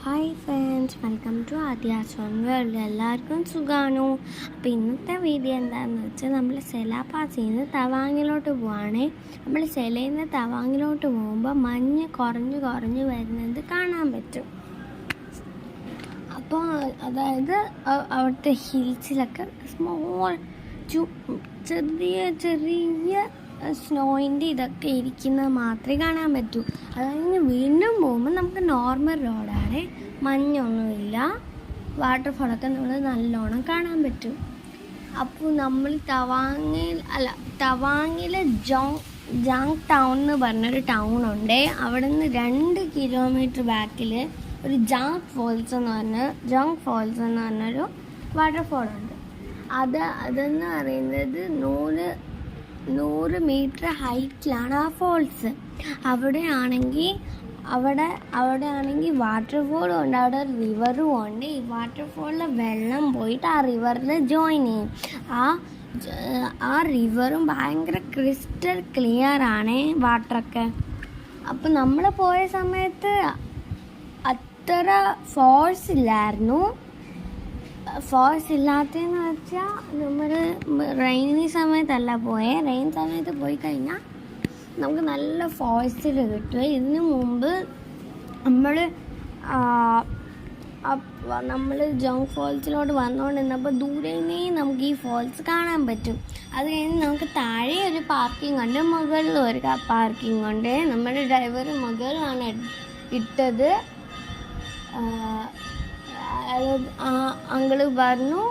Hi friends, welcome to Adhya's one world. എല്ലാവർക്കും സുഖമാണോ? അപ്പോൾ ഇന്നത്തെ വീഡിയോ എന്താണെന്ന് വെച്ചാൽ നമ്മൾ സെലാപാസിൽ നിന്ന് തവാങ്ങിലോട്ട് പോവുകയാണേ. നമ്മൾ സെലയിൽ നിന്ന് തവാങ്ങിലോട്ട് പോകുമ്പോൾ മഞ്ഞ് കുറഞ്ഞ് കുറഞ്ഞ് വരുന്നത് കാണാൻ പറ്റും. അപ്പോൾ അതായത് അവിടുത്തെ ഹിൽസിലൊക്കെ ചെറിയ സ്നോയിൻ്റെ ഇതൊക്കെ ഇരിക്കുന്നത് മാത്രമേ കാണാൻ പറ്റൂ. അതായത് വീണ്ടും പോകുമ്പോൾ നമുക്ക് നോർമൽ റോഡാണ്, മഞ്ഞൊന്നുമില്ല, വാട്ടർഫോളൊക്കെ നമ്മൾ നല്ലോണം കാണാൻ പറ്റും. അപ്പോൾ നമ്മൾ തവാങ്ങിലെ ജാങ് ടൗൺ എന്ന് പറഞ്ഞൊരു ടൗൺ ഉണ്ട്. അവിടെ നിന്ന് 2 കിലോമീറ്റർ ബാക്കിൽ ഒരു ജാങ് ഫോൾസ് എന്ന് പറഞ്ഞൊരു വാട്ടർഫോളുണ്ട്. അതെന്ന് പറയുന്നത് 100 മീറ്റർ ഹൈറ്റിലാണ് ആ ഫോൾസ്. അവിടെയാണെങ്കിൽ വാട്ടർഫോളും ഉണ്ട്, അവിടെ റിവറും ഉണ്ട്. ഈ വാട്ടർഫോളിലെ വെള്ളം പോയിട്ട് ആ റിവറിൽ ജോയിൻ ചെയ്യും. ആ റിവറും ഭയങ്കര ക്രിസ്റ്റൽ ക്ലിയർ ആണ് വാട്ടറൊക്കെ. അപ്പം നമ്മൾ പോയ സമയത്ത് അത്ര ഫോഴ്സ് ഇല്ലായിരുന്നു. ഫോഴ്സ് ഇല്ലാത്തതെന്ന് വെച്ചാൽ നമ്മൾ റെയിനി സമയത്തല്ല റെയിൻ സമയത്ത് പോയി കഴിഞ്ഞാൽ നമുക്ക് നല്ല ഫോഴ്സിൽ കിട്ടും. ഇതിനു മുമ്പ് നമ്മൾ ജോങ് ഫോൾസിലോട്ട് വന്നുകൊണ്ടിരുന്നപ്പോൾ ദൂരെ നിന്നേ നമുക്ക് ഈ ഫോൾസ് കാണാൻ പറ്റും. അത് കഴിഞ്ഞ് നമുക്ക് താഴെ ഒരു പാർക്കിംഗ് ഉണ്ട്, മുകളിലും ഒരു പാർക്കിംഗ് ഉണ്ട്. നമ്മുടെ ഡ്രൈവർ മുകളിലാണ് ഇട്ടത്. അങ്കിള് പറഞ്ഞു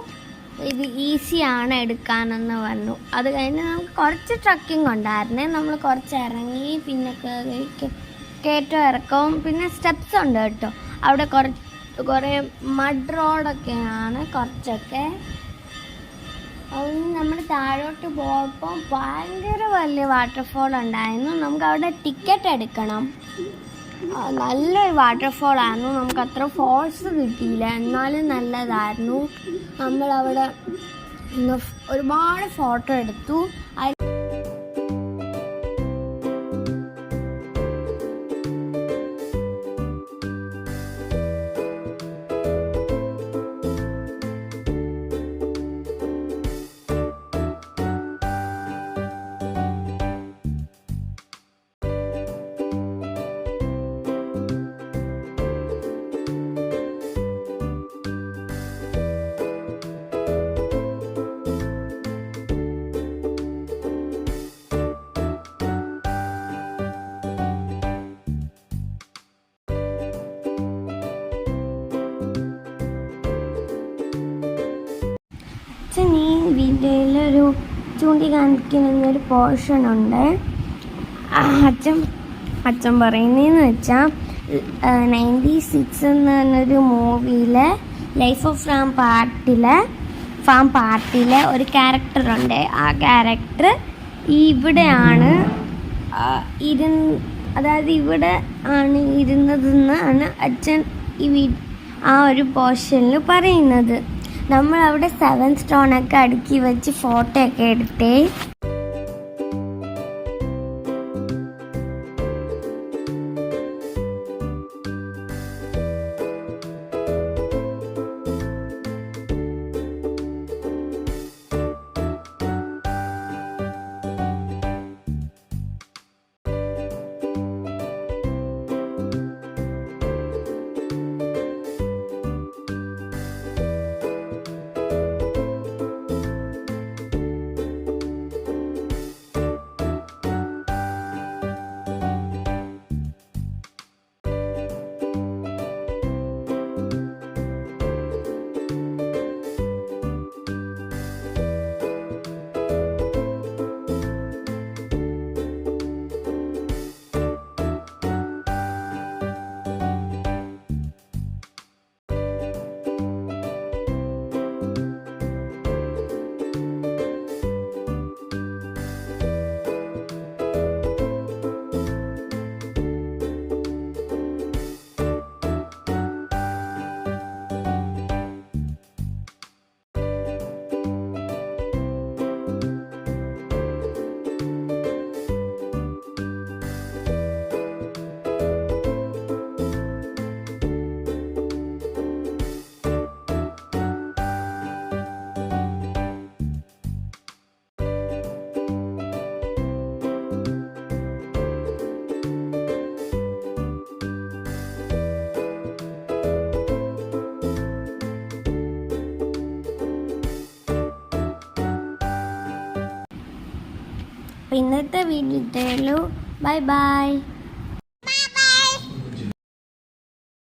ഇത് ഈസിയാണ് എടുക്കാനെന്ന് പറഞ്ഞു. അത് കഴിഞ്ഞ് നമുക്ക് കുറച്ച് ട്രക്കിംഗ് ഉണ്ടായിരുന്നേ. നമ്മൾ കുറച്ച് ഇറങ്ങി, പിന്നെ കയറ്റം ഇറക്കവും പിന്നെ സ്റ്റെപ്സ് ഉണ്ട് കേട്ടോ. അവിടെ കുറേ മഡ് റോഡൊക്കെയാണ് കുറച്ചൊക്കെ. നമ്മൾ താഴോട്ട് പോയപ്പോൾ ഭയങ്കര വലിയ വാട്ടർഫോൾ ഉണ്ടായിരുന്നു. നമുക്ക് അവിടെ ടിക്കറ്റ് എടുക്കണം. നല്ലൊരു വാട്ടർഫോളായിരുന്നു. നമുക്ക് അത്ര ഫോഴ്സ് കിട്ടിയില്ല, എന്നാലും നല്ലതായിരുന്നു. നമ്മളവിടെ ഒരുപാട് ഫോട്ടോ എടുത്തു. ഈ വീഡിയോയിലൊരു ചൂണ്ടിക്കാണിക്കുന്നൊരു പോർഷൻ ഉണ്ട്. അച്ഛൻ പറയുന്നതെന്ന് വെച്ചാൽ 96 എന്ന് പറഞ്ഞൊരു മൂവിയിലെ ലൈഫ് ഓഫ് ഫാം പാർട്ടിലെ ഒരു ക്യാരക്ടറുണ്ട്. ആ ക്യാരക്ടർ ഇവിടെയാണ് ഇവിടെ ആണ് ഇരുന്നതെന്നാണ് അച്ഛൻ ആ ഒരു പോർഷനിൽ പറയുന്നത്. നമ്മൾ അവിടെ 7 സ്റ്റോണൊക്കെ അടുക്കി വെച്ച് ഫോട്ടോ ഒക്കെ എടുത്തേ. അപ്പോൾ ഇന്നത്തെ വീഡിയോ ബൈ ബൈ.